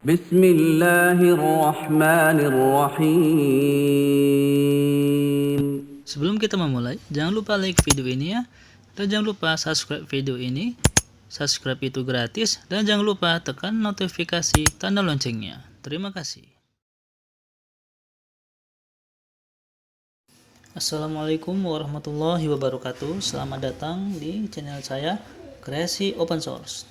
Bismillahirrahmanirrahim. Sebelum kita memulai, jangan lupa like video ini ya. Dan jangan lupa subscribe video ini. Subscribe itu gratis. Dan jangan lupa tekan notifikasi tanda loncengnya. Terima kasih. Assalamualaikum warahmatullahi wabarakatuh. Selamat datang di channel saya, Kreasi Open Source.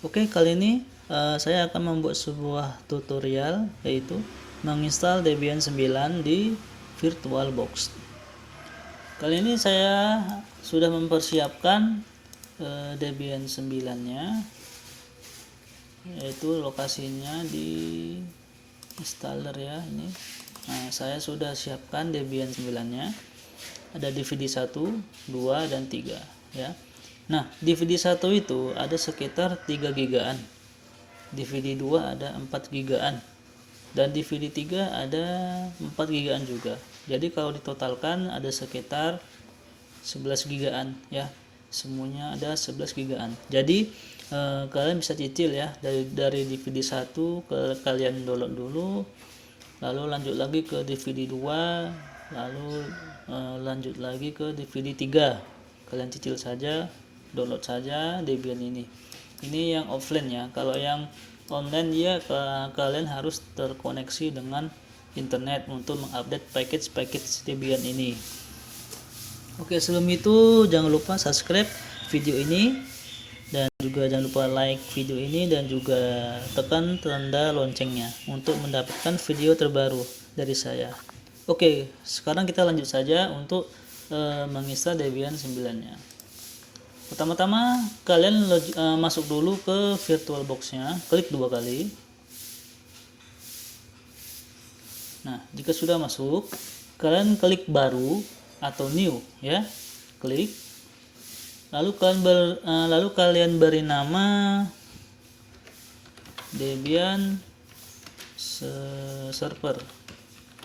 Oke, kali ini saya akan membuat sebuah tutorial, yaitu menginstal Debian 9 di VirtualBox. Kali ini saya sudah mempersiapkan Debian 9-nya, yaitu lokasinya di installer ya. Ini saya sudah siapkan Debian 9-nya, ada DVD 1, 2, dan 3 ya. Nah, DVD 1 itu ada sekitar 3 gigaan, DVD 2 ada 4 gigaan, dan DVD 3 ada 4 gigaan juga. Jadi kalau ditotalkan ada sekitar 11 gigaan ya. Semuanya ada 11 gigaan. Jadi kalian bisa cicil ya, dari DVD 1 kalian download dulu, lalu lanjut lagi ke DVD 2, lalu lanjut lagi ke DVD 3. Kalian cicil saja, download saja Debian ini. Ini yang offline ya. Kalau yang online ya, kalian harus terkoneksi dengan internet untuk mengupdate package Debian ini. Oke, sebelum itu jangan lupa subscribe video ini, dan juga jangan lupa like video ini, dan juga tekan tanda loncengnya untuk mendapatkan video terbaru dari saya. Oke, sekarang kita lanjut saja untuk menginstal Debian 9-nya. Pertama-tama kalian masuk dulu ke VirtualBox-nya, klik 2 kali. Nah, jika sudah masuk, kalian klik baru atau new ya, klik. Lalu kalian beri nama Debian server.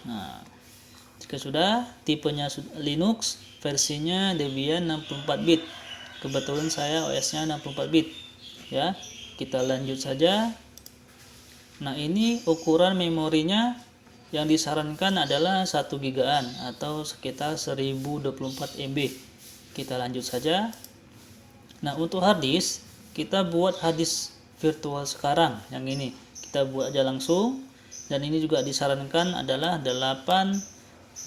Nah, jika sudah, tipenya Linux, versinya Debian 64 bit. Kebetulan saya OS-nya 64 bit ya. Kita lanjut saja. Nah, ini ukuran memorinya yang disarankan adalah 1 gigaan atau sekitar 1024 MB. Kita lanjut saja. Nah, untuk hard disk, kita buat hard disk virtual sekarang yang ini. Kita buat aja langsung, dan ini juga disarankan adalah 8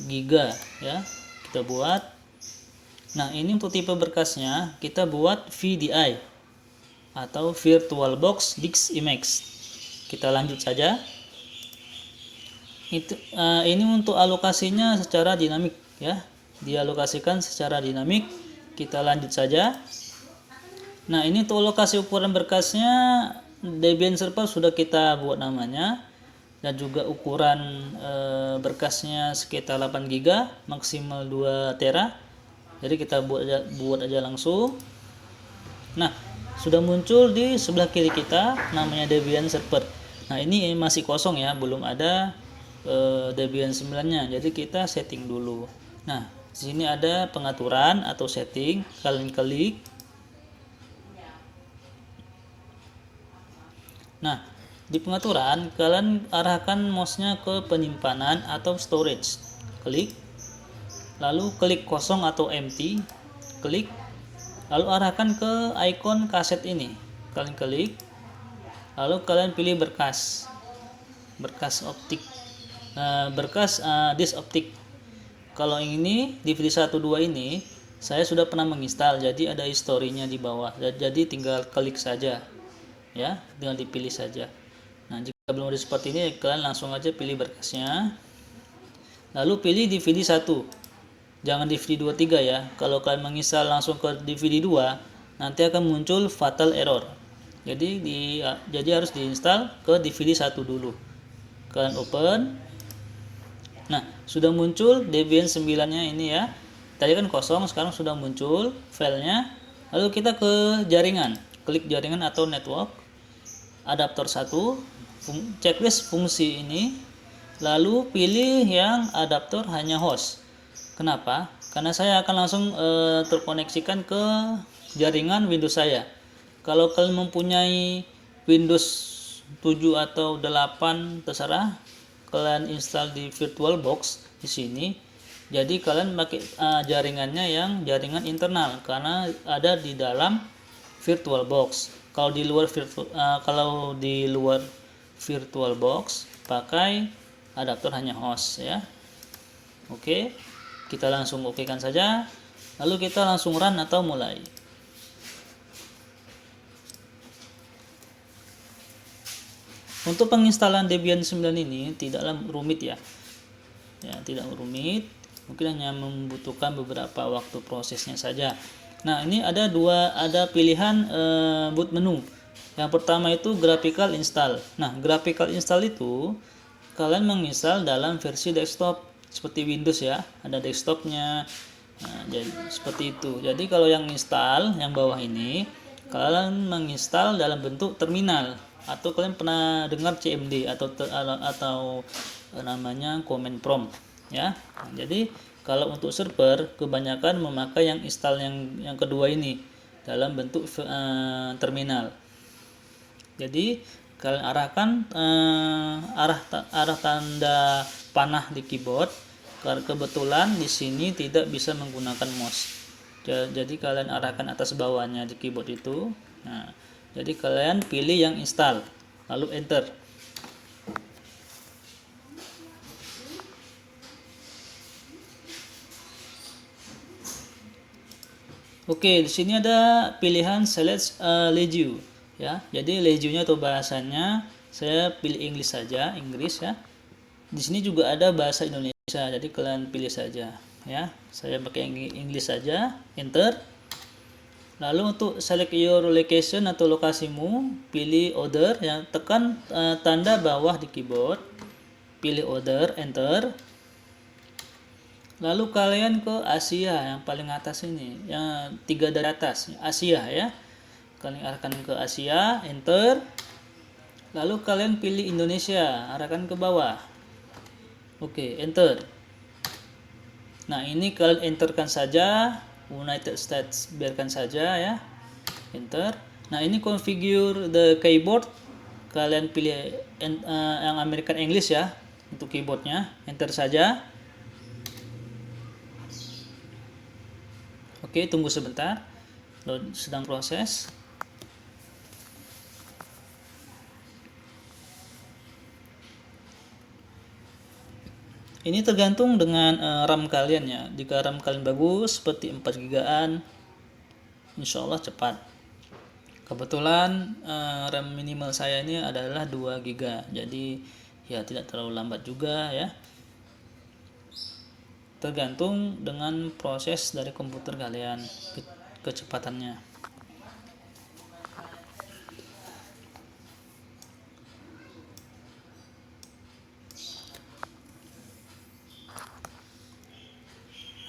GB ya. Kita buat. Nah, ini untuk tipe berkasnya kita buat VDI atau VirtualBox Disk Image. Kita lanjut saja. Ini untuk alokasinya secara dinamik ya. Dialokasikan secara dinamik. Kita lanjut saja. Nah, ini untuk lokasi ukuran berkasnya Debian server sudah kita buat namanya, dan juga ukuran berkasnya sekitar 8 GB, maksimal 2 tera. Jadi kita buat aja langsung. Nah, sudah muncul di sebelah kiri kita namanya Debian server. Nah, ini masih kosong ya, belum ada Debian 9-nya. Jadi kita setting dulu. Nah, di sini ada pengaturan atau setting, kalian klik. Nah, di pengaturan kalian arahkan mouse-nya ke penyimpanan atau storage. Klik. Lalu klik kosong atau empty, klik. Lalu arahkan ke icon kaset ini, kalian klik. Lalu kalian pilih berkas optik, berkas disk optik. Kalau ini DVD 1 2 ini saya sudah pernah menginstal, jadi ada historinya di bawah. Jadi tinggal klik saja ya, tinggal dipilih saja. Nah, jika belum ada seperti ini, kalian langsung aja pilih berkasnya. Lalu pilih DVD 1. Jangan DVD 2 3 ya. Kalau kalian menginstal langsung ke DVD 2, nanti akan muncul fatal error. Jadi harus diinstal ke DVD 1 dulu. Kalian open. Nah, sudah muncul Debian 9-nya ini ya. Tadi kan kosong, sekarang sudah muncul filenya. Lalu kita ke jaringan. Klik jaringan atau network. Adaptor 1, checklist fungsi ini. Lalu pilih yang adaptor hanya host. Kenapa? Karena saya akan langsung terkoneksikan ke jaringan Windows saya. Kalau kalian mempunyai Windows 7 atau 8 terserah, kalian install di VirtualBox di sini. Jadi kalian pakai jaringannya yang jaringan internal karena ada di dalam VirtualBox. Kalau di luar VirtualBox pakai adaptor hanya host ya. Oke, kita langsung okekan saja. Lalu kita langsung run atau mulai. Untuk penginstalan Debian 9 ini tidaklah rumit ya. Ya, tidak rumit. Mungkin hanya membutuhkan beberapa waktu prosesnya saja. Nah, ini ada pilihan boot menu. Yang pertama itu graphical install. Nah, graphical install itu kalian menginstal dalam versi desktop seperti Windows ya, ada desktopnya. Nah, jadi seperti itu. Jadi kalau yang install yang bawah ini kalian menginstal dalam bentuk terminal, atau kalian pernah dengar CMD atau namanya command prompt ya. Nah, jadi kalau untuk server kebanyakan memakai yang install yang kedua ini dalam bentuk terminal. Jadi kalian arahkan arah tanda panah di keyboard. Kebetulan di sini tidak bisa menggunakan mouse. Jadi kalian arahkan atas bawahnya di keyboard itu. Nah, jadi kalian pilih yang install, lalu enter. Oke, di sini ada pilihan select language ya. Jadi language-nya atau bahasanya saya pilih English saja, Inggris ya. Di sini juga ada bahasa Indonesia, jadi kalian pilih saja ya. Saya pakai English saja, enter. Lalu untuk select your location atau lokasimu, pilih order ya, tekan tanda bawah di keyboard, pilih order, enter. Lalu kalian ke Asia yang paling atas ini, yang 3 dari atas, Asia ya. Kalian arahkan ke Asia, enter. Lalu kalian pilih Indonesia, arahkan ke bawah. Oke, enter. Nah, ini kalian enterkan saja, United States biarkan saja ya. Enter. Nah, ini configure the keyboard. Kalian pilih yang American English ya untuk keyboardnya, enter saja. Oke, tunggu sebentar. Load sedang proses. Ini tergantung dengan RAM kalian ya. Jika RAM kalian bagus seperti 4 GB-an, insya Allah cepat. Kebetulan RAM minimal saya ini adalah 2 GB, jadi ya tidak terlalu lambat juga ya. Tergantung dengan proses dari komputer kalian, kecepatannya.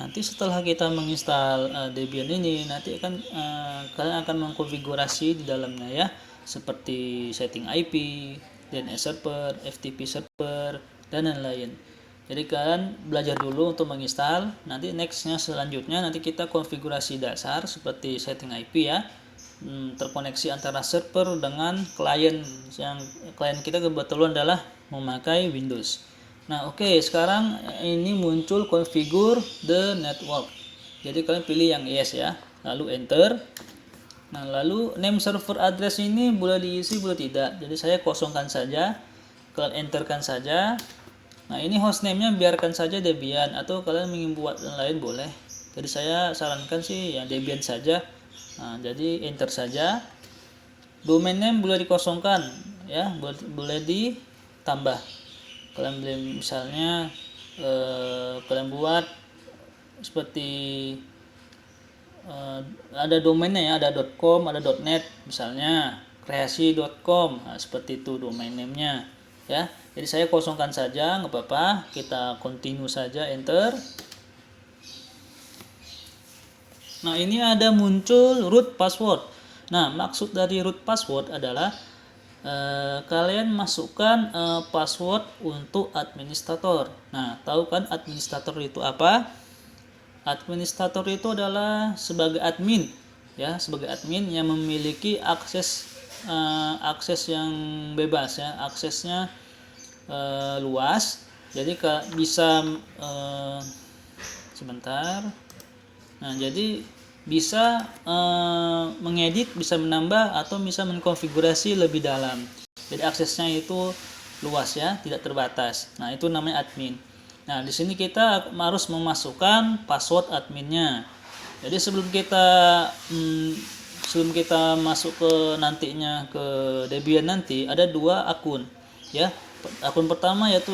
Nanti setelah kita menginstal Debian ini, nanti kalian akan mengkonfigurasi di dalamnya ya, seperti setting IP, DNS server, FTP server, dan lain-lain. Jadi kalian belajar dulu untuk menginstal. Nanti nextnya selanjutnya nanti kita konfigurasi dasar seperti setting IP ya, terkoneksi antara server dengan klien. Yang klien kita kebetulan adalah memakai Windows. Nah, oke, sekarang ini muncul configure the network. Jadi kalian pilih yang yes ya, lalu enter. Nah, lalu name server address ini boleh diisi boleh tidak. Jadi saya kosongkan saja, kalian enterkan saja. Nah, ini hostname-nya biarkan saja Debian, atau kalian ingin buat yang lain boleh. Jadi saya sarankan sih ya Debian saja. Nah, jadi enter saja. Domain name boleh dikosongkan ya, boleh ditambah. Kalian boleh misalnya kalian buat seperti ada domainnya ya, ada .com, ada .net misalnya, kreasi.com. Nah, seperti itu domain name-nya ya. Jadi saya kosongkan saja, nggak apa-apa, kita continue saja, enter. Nah, ini ada muncul root password. Nah, maksud dari root password adalah kalian masukkan password untuk administrator. Nah, tahu kan administrator itu apa? Administrator itu adalah sebagai admin ya, sebagai admin yang memiliki akses akses yang bebas ya, aksesnya luas. Jadi bisa sebentar. Nah, jadi bisa mengedit, bisa menambah atau bisa mengkonfigurasi lebih dalam. Jadi aksesnya itu luas ya, tidak terbatas. Nah, itu namanya admin. Nah, di sini kita harus memasukkan password adminnya. Jadi sebelum kita masuk ke nantinya ke Debian nanti ada dua akun ya. Akun pertama yaitu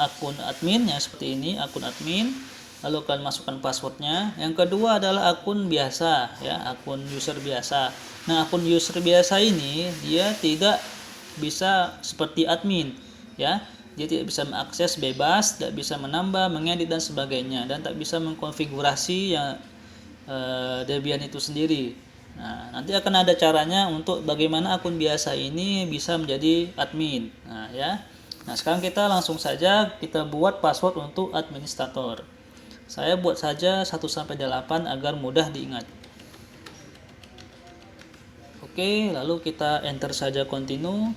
akun admin ya, seperti ini akun admin, lalu kalian masukkan passwordnya. Yang kedua adalah akun biasa ya, akun user biasa. Nah, akun user biasa ini dia tidak bisa seperti admin ya, dia tidak bisa mengakses bebas, tidak bisa menambah, mengedit dan sebagainya, dan tak bisa mengkonfigurasi yang Debian itu sendiri. Nah, nanti akan ada caranya untuk bagaimana akun biasa ini bisa menjadi admin. Nah, ya. Nah, sekarang kita langsung saja kita buat password untuk administrator. Saya buat saja 1 sampai 8 agar mudah diingat. Oke, lalu kita enter saja continue.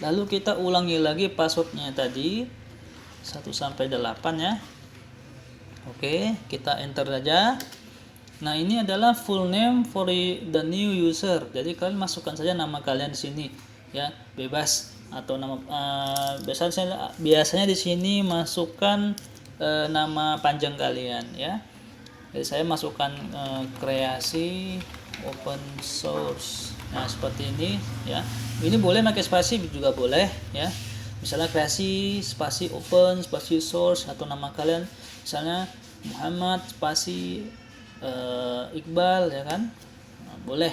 Lalu kita ulangi lagi passwordnya tadi 1 sampai 8 ya. Oke, kita enter saja. Nah, ini adalah full name for the new user. Jadi kalian masukkan saja nama kalian di sini ya, bebas, atau nama biasanya di sini masukkan nama panjang kalian ya. Jadi saya masukkan kreasi open source. Nah, seperti ini ya. Ini boleh pakai spasi juga boleh ya. Misalnya kreasi spasi open spasi source, atau nama kalian misalnya Muhammad spasi Iqbal ya kan. Nah, boleh.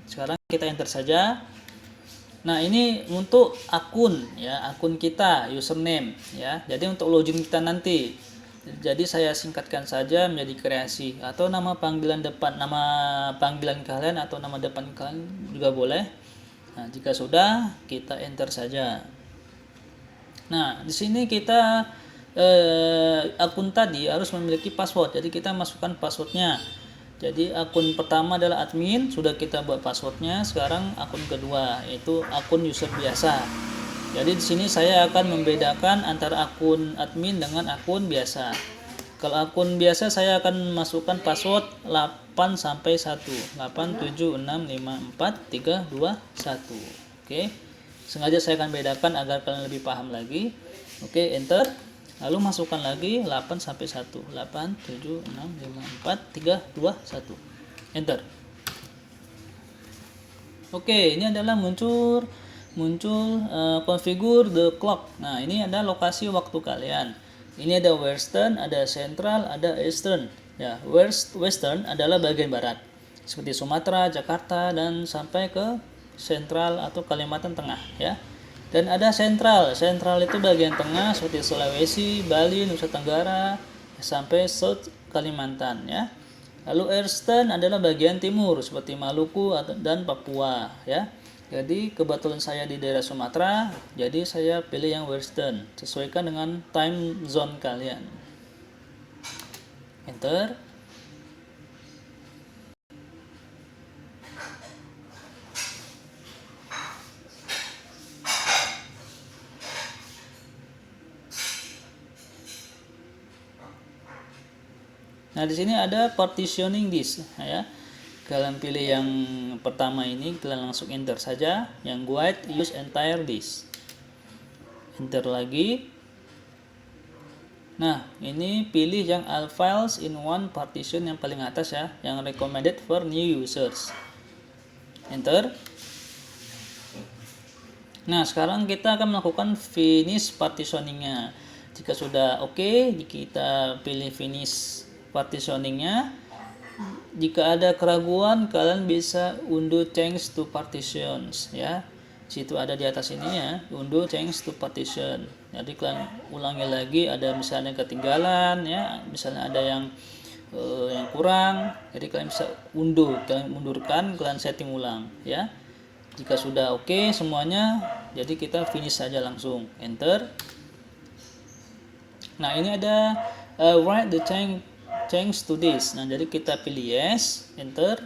Sekarang kita enter saja. Nah, ini untuk akun ya, akun kita, username ya. Jadi untuk login kita nanti. Jadi saya singkatkan saja menjadi kreasi, atau nama panggilan depan, nama panggilan kalian atau nama depan kalian juga boleh. Nah, jika sudah, kita enter saja. Nah, di sini kita akun tadi harus memiliki password. Jadi kita masukkan passwordnya. Jadi akun pertama adalah admin, sudah kita buat passwordnya. Sekarang akun kedua yaitu akun user biasa. Jadi di sini saya akan membedakan antara akun admin dengan akun biasa. Kalau akun biasa saya akan masukkan password 8 sampai 1. 8 7 6 5 4 3 2 1. Oke. Sengaja saya akan bedakan agar kalian lebih paham lagi. Oke, enter. Lalu masukkan lagi 8 sampai 1. 8 7 6 5 4 3 2 1. Enter. Oke, ini adalah muncul configure the clock. Nah, ini ada lokasi waktu kalian. Ini ada western, ada central, ada eastern. Ya, western adalah bagian barat. Seperti Sumatera, Jakarta, dan sampai ke central atau Kalimantan Tengah ya. Dan ada sentral itu bagian tengah seperti Sulawesi, Bali, Nusa Tenggara sampai South Kalimantan ya. Lalu eastern adalah bagian timur seperti Maluku dan Papua ya. Jadi kebetulan saya di daerah Sumatera, jadi saya pilih yang western, sesuaikan dengan time zone kalian. Enter. Nah, di sini ada partitioning disk ya. Kalian pilih yang pertama ini, kalian langsung enter saja. Yang white use entire disk. Enter lagi. Nah, ini pilih yang all files in one partition yang paling atas ya, yang recommended for new users. Enter. Nah, sekarang kita akan melakukan finish partitioningnya. Jika sudah oke, kita pilih finish partitioningnya. Jika ada keraguan, kalian bisa undo change to partitions ya. Situ ada di atas ini ya, undo change to partition. Jadi kalian ulangi lagi, ada misalnya ketinggalan ya, misalnya ada yang kurang, jadi kalian bisa undo, kalian mundurkan, kalian setting ulang ya. Jika sudah oke semuanya, jadi kita finish saja langsung, enter. Nah, ini ada write the change to this. Nah, jadi kita pilih yes, enter.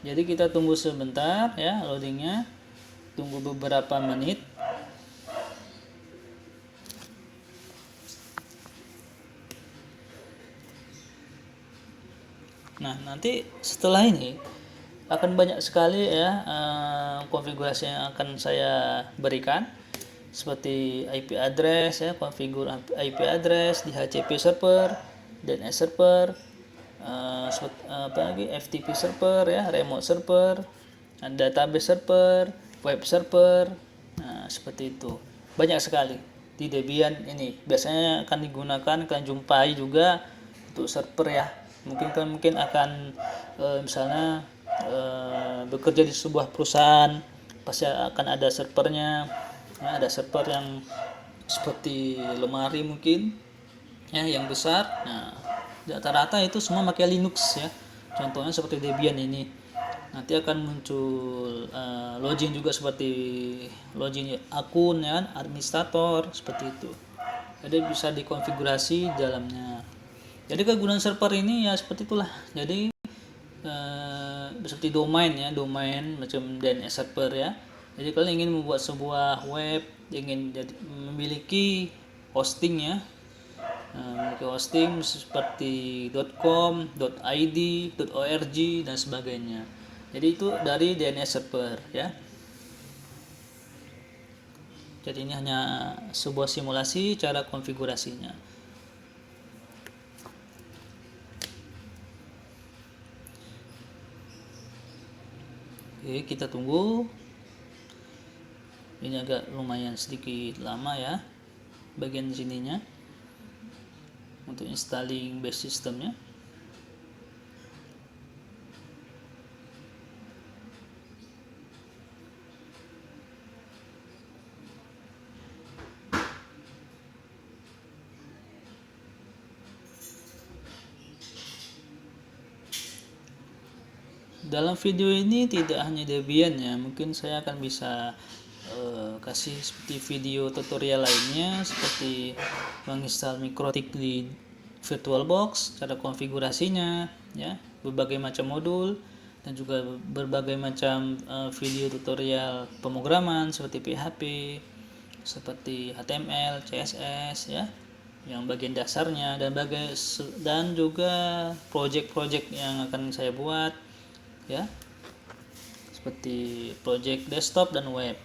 Jadi kita tunggu sebentar ya loadingnya, tunggu beberapa menit. Nah, nanti setelah ini akan banyak sekali ya konfigurasi yang akan saya berikan, seperti IP address ya, konfigur IP address, DHCP server, DNS server, apa lagi, FTP server ya, remote server, database server, web server. Nah, seperti itu. Banyak sekali di Debian ini. Biasanya akan digunakan, kalian jumpai juga untuk server ya. Mungkin akan misalnya bekerja di sebuah perusahaan, pasti akan ada servernya ya, ada server yang seperti lemari mungkin ya, yang besar. Nah, rata-rata itu semua pakai Linux ya, contohnya seperti Debian ini. Nanti akan muncul login juga, seperti login akun ya, administrator seperti itu. Jadi bisa dikonfigurasi dalamnya. Jadi kegunaan server ini ya seperti itulah. Jadi seperti domain ya, domain macam DNS server ya. Jadi kalian ingin membuat sebuah web, ingin memiliki hosting ya, memiliki hosting seperti .com, .id, .org dan sebagainya. Jadi itu dari DNS server ya. Jadi ini hanya sebuah simulasi cara konfigurasinya. Oke, kita tunggu. Ini agak lumayan sedikit lama ya bagian sininya untuk installing base systemnya. Dalam video ini tidak hanya Debian ya, mungkin saya akan bisa kasih seperti video tutorial lainnya, seperti menginstal Mikrotik di VirtualBox, cara konfigurasinya ya, berbagai macam modul, dan juga berbagai macam video tutorial pemrograman seperti PHP, seperti HTML, CSS ya, yang bagian dasarnya, dan juga project-project yang akan saya buat ya, seperti project desktop dan web.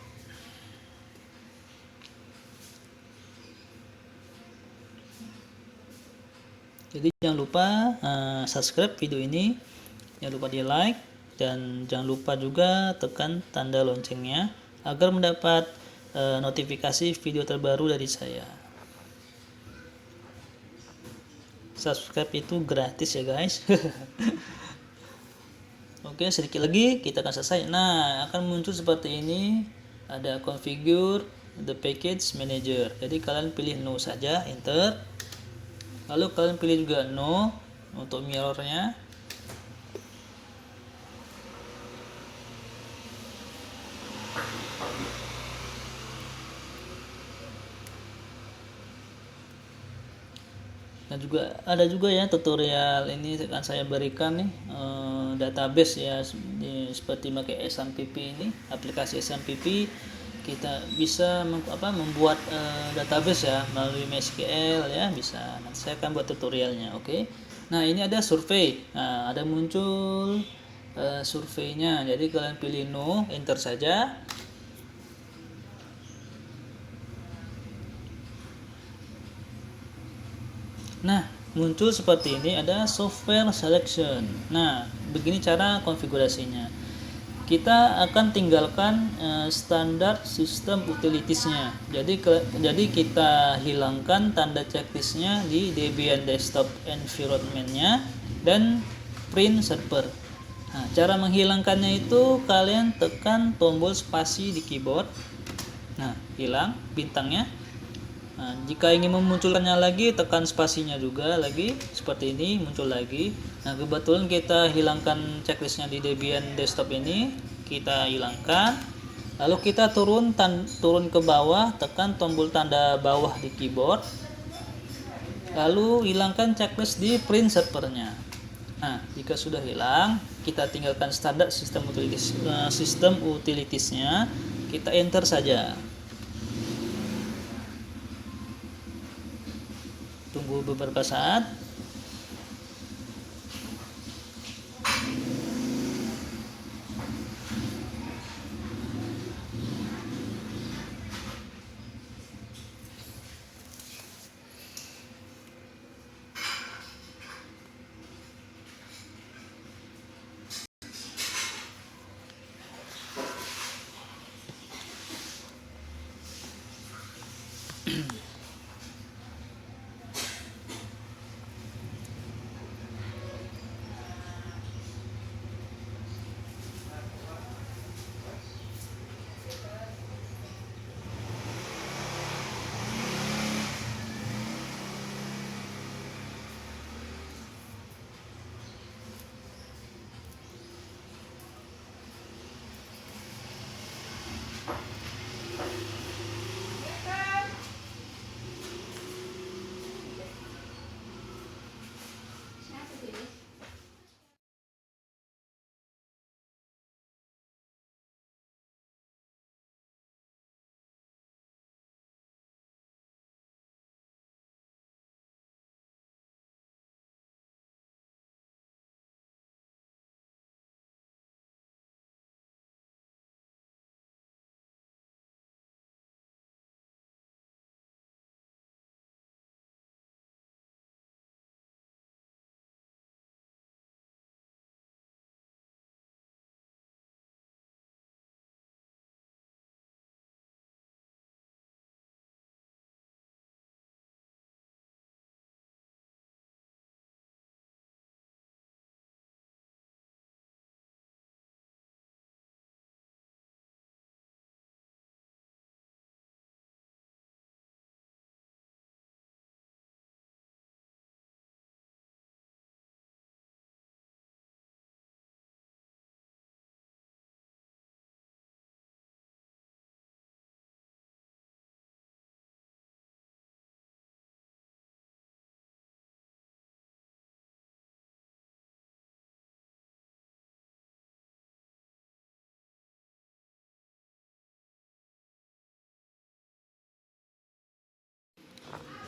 Jadi jangan lupa subscribe video ini, jangan lupa di like, dan jangan lupa juga tekan tanda loncengnya agar mendapat notifikasi video terbaru dari saya. Subscribe itu gratis ya guys. Oke, sedikit lagi kita akan selesai. Nah, akan muncul seperti ini. Ada configure the package manager. Jadi kalian pilih no saja, enter. Lalu kalian pilih juga no untuk mirrornya. Dan juga ada juga ya tutorial ini akan saya berikan nih, database ya, seperti pakai SMPP ini, aplikasi SMPP kita bisa membuat database ya melalui MySQL ya, bisa. Nanti saya akan buat tutorialnya. Oke. Nah, ini ada survei. Nah, ada muncul surveinya. Jadi kalian pilih no, enter saja. Nah, muncul seperti ini, ada software selection. Nah, begini cara konfigurasinya. Kita akan tinggalkan standar sistem utilitiesnya. Jadi kita hilangkan tanda checklistnya di Debian desktop environment-nya dan print server. Nah, cara menghilangkannya itu kalian tekan tombol spasi di keyboard. Nah, hilang bintangnya. Nah, jika ingin memunculkannya lagi, tekan spasinya juga lagi, seperti ini muncul lagi. Nah, kebetulan kita hilangkan checklistnya di Debian desktop ini, kita hilangkan. Lalu kita turun ke bawah, tekan tombol tanda bawah di keyboard. Lalu hilangkan checklist di print servernya. Nah, jika sudah hilang, kita tinggalkan standar sistem utilitiesnya, kita enter saja. Tunggu beberapa saat.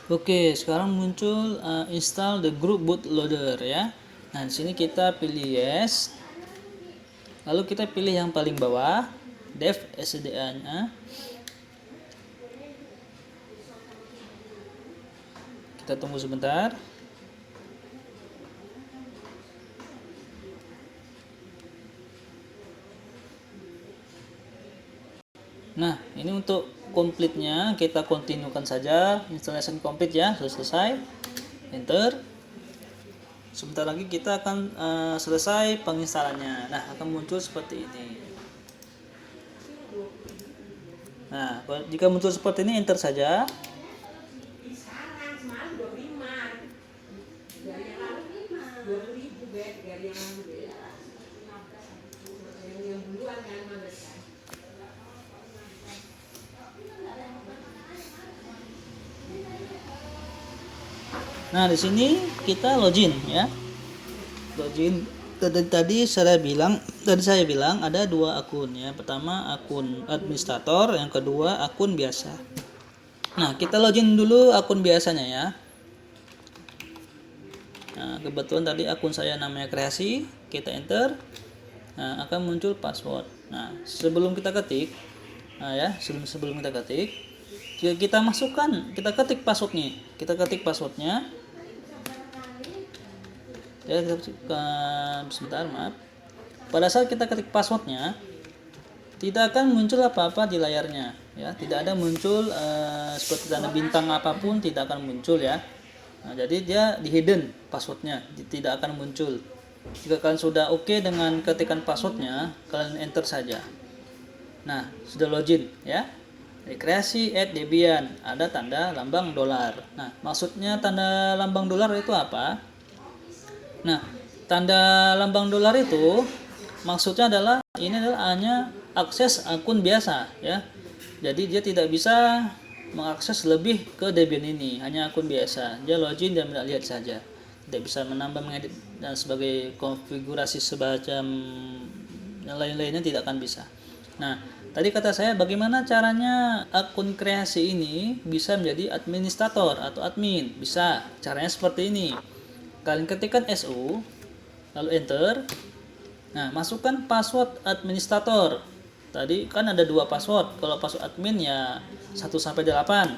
Oke, sekarang muncul install the group bootloader ya. Nah, di sini kita pilih yes. Lalu kita pilih yang paling bawah, dev SDA-nya. Kita tunggu sebentar. Nah, ini untuk komplitnya kita kontinukan saja, installation complete ya, sudah selesai. Enter. Sebentar lagi kita akan selesai penginstalannya. Nah, akan muncul seperti ini. Nah, jika muncul seperti ini, enter saja. Nah, di sini kita login ya. Login. Tadi saya bilang ada dua akun ya. Pertama akun administrator, yang kedua akun biasa. Nah, kita login dulu akun biasanya ya. Nah, kebetulan tadi akun saya namanya kreasi, kita enter. Nah, akan muncul password. Nah, sebelum kita ketik, sebelum kita ketik, kita masukkan, kita ketik passwordnya. Ya, sebentar, maaf. Pada saat kita ketik passwordnya, tidak akan muncul apa-apa di layarnya, ya. Tidak ada muncul seperti tanda bintang apapun, tidak akan muncul ya. Nah, jadi dia di hidden passwordnya, tidak akan muncul. Jika kalian sudah oke dengan ketikan passwordnya, kalian enter saja. Nah, sudah login ya. Kreasi @debian, ada tanda lambang dolar. Nah, maksudnya tanda lambang dolar itu apa? Nah, tanda lambang dolar itu maksudnya adalah ini adalah hanya akses akun biasa ya. Jadi dia tidak bisa mengakses lebih ke Debian ini, hanya akun biasa. Dia login dan lihat saja. tidak bisa menambah, mengedit dan sebagai konfigurasi semacam yang lain-lainnya tidak akan bisa. Nah, tadi kata saya bagaimana caranya akun kreasi ini bisa menjadi administrator atau admin. Bisa, caranya seperti ini. Kalian ketikkan SU, lalu enter. Nah, masukkan password administrator. Tadi kan ada 2 password. Kalau password admin ya 1 sampai 8.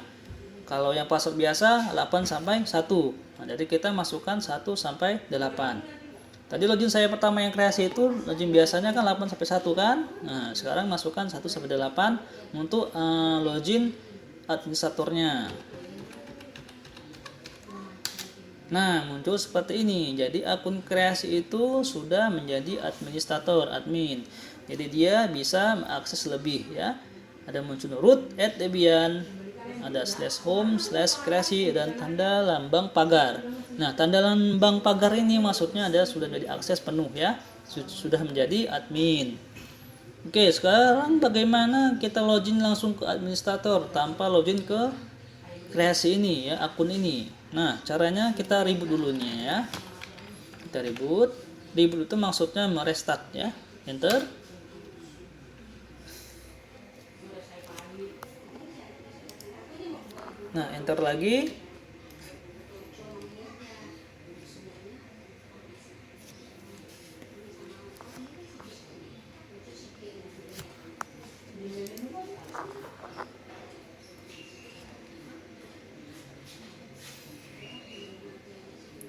Kalau yang password biasa 8 sampai 1. Nah, jadi kita masukkan 1 sampai 8. Tadi login saya pertama yang kreasi itu login biasanya kan 8 sampai 1 kan. Nah, sekarang masukkan 1 sampai 8 untuk login administratornya. Nah, muncul seperti ini. Jadi akun kreasi itu sudah menjadi administrator, admin. Jadi dia bisa mengakses lebih ya. Ada muncul root @debian, ada /home/kreasi dan tanda lambang pagar. Nah, tanda lambang pagar ini maksudnya ada sudah jadi akses penuh ya. Sudah menjadi admin. Oke, sekarang bagaimana kita login langsung ke administrator tanpa login ke kreasi ini ya, akun ini. Nah, caranya kita reboot dulunya ya. Kita reboot. Reboot itu maksudnya merestart ya. Enter. Nah, enter lagi.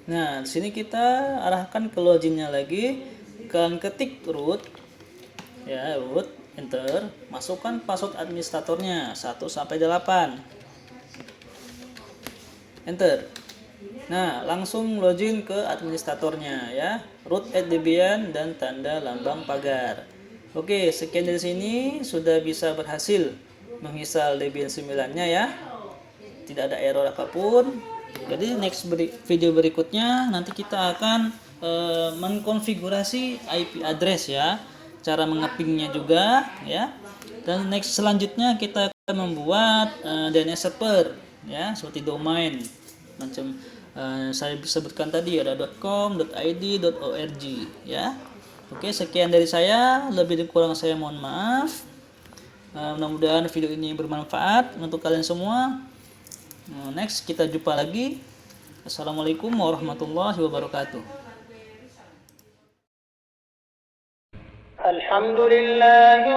Nah, di sini kita arahkan ke loginnya lagi. Kalian ketik root. Ya, root, enter. Masukkan password administratornya 1 sampai 8. Enter. Nah, langsung login ke administratornya ya. Root @debian dan tanda lambang pagar. Oke, sekian dari sini sudah bisa berhasil menginstal Debian 9-nya ya. Tidak ada error apapun. Jadi next video berikutnya nanti kita akan mengkonfigurasi IP address ya. Cara mengepingnya juga ya. Dan next selanjutnya kita akan membuat DNS server ya, seperti domain macam saya sebutkan tadi ada .com, .id, .org ya. Oke, sekian dari saya, lebih dan kurang saya mohon maaf. Mudah-mudahan video ini bermanfaat untuk kalian semua. Next kita jumpa lagi. Assalamualaikum warahmatullahi wabarakatuh. Alhamdulillah.